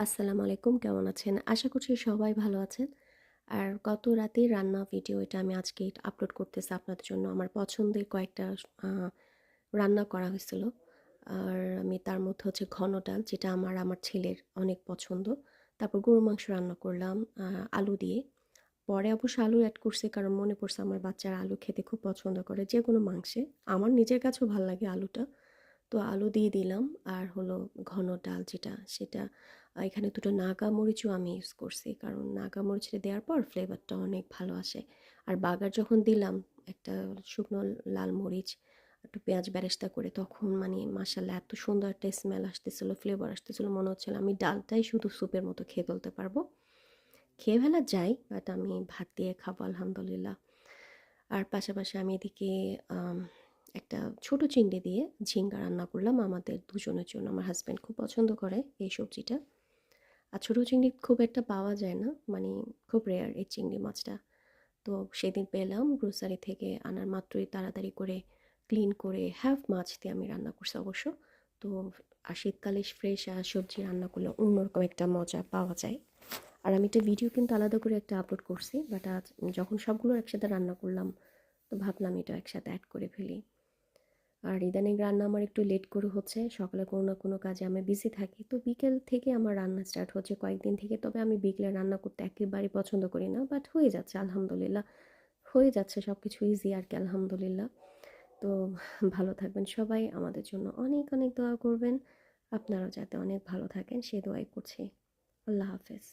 আসসালামু আলাইকুম, কেমন আছেন? আশা করছি সবাই ভালো আছেন। আর গত রাতের রান্না ভিডিও এটা আমি আজকে আপলোড করতেছি আপনাদের জন্য। আমার পছন্দের কয়েকটা আ রান্না করা হয়েছিল। আর আমি তার মধ্যে হচ্ছে ঘন ডাল, যেটা আমার ছেলের অনেক পছন্দ। তারপর গরুর মাংস রান্না করলাম আলু দিয়ে। পরে অবশ্য আলু এড করছি, কারণ মনে পড়ছে আমার বাচ্চারা আলু খেতে খুব পছন্দ করে যেকোনো মাংসে। আমার নিজের কাছেও ভাল লাগে আলুটা। তো আলু দিয়ে দিলাম। আর হলো ঘন ডাল যেটা, সেটা এখানে ২ টো নাগা মরিচও আমি ইউজ করছি। কারণ নাগা মরিচটা দেওয়ার পর ফ্লেভারটা অনেক ভালো আসে। আর বাগার যখন দিলাম একটা শুকনো লাল মরিচ, একটু পেঁয়াজ বেরেস্তা করে, তখন মানে মাশাআল্লাহ এত সুন্দর একটা স্মেল আসতেছিল, ফ্লেভার আসতেছিল, মনে হচ্ছিল আমি ডালটাই শুধু স্যুপের মতো খেয়ে ফেলতে পারবো। খেয়ে ফেলা যায়, বাট আমি ভাত দিয়ে খাবো আলহামদুলিল্লাহ। আর পাশাপাশি আমি এদিকে আম একটা ছোট চিংড়ি দিয়ে ঝিঙ্গা রান্না করলাম আমাদের দুজনের জন্য। আমার হাসব্যান্ড খুব পছন্দ করে এই সবজিটা। আর ছোট চিংড়ি খুব একটা পাওয়া যায় না, মানে খুব রেয়ার এই চিংড়ি মাছটা। তো সেদিন পেলাম, গ্রোসারি থেকে আনার মাত্রই তাড়াতাড়ি করে ক্লিন করে হাফ মাছ দিয়ে আমি রান্না করছি অবশ্য। তো আর শীতকালে ফ্রেশ সবজি রান্না করলে অন্যরকম একটা মজা পাওয়া যায়। আর আমি একটা ভিডিও কিন্তু আলাদা করে একটা আপলোড করছি, বাট আজ যখন সবগুলো একসাথে রান্না করলাম, তো ভাবলাম এটা একসাথে অ্যাড করে ফেলি। আর ইদানিং রান্না আমার একটু লেট করে হচ্ছে, সকালে কোনো না কোনো কাজে আমি বিজি থাকি, তো বিকেল থেকে আমার রান্না স্টার্ট হচ্ছে কয়েকদিন থেকে। তবে আমি বিকেলে রান্না করতে একেবারেই পছন্দ করি না, বাট হয়ে যাচ্ছে আলহামদুলিল্লাহ। হয়ে যাচ্ছে সব কিছু ইজি আর কি, আলহামদুলিল্লাহ। তো ভালো থাকবেন সবাই, আমাদের জন্য অনেক অনেক দোয়া করবেন। আপনারাও যাতে অনেক ভালো থাকেন সে দোয়াই করছি। আল্লাহ হাফেজ।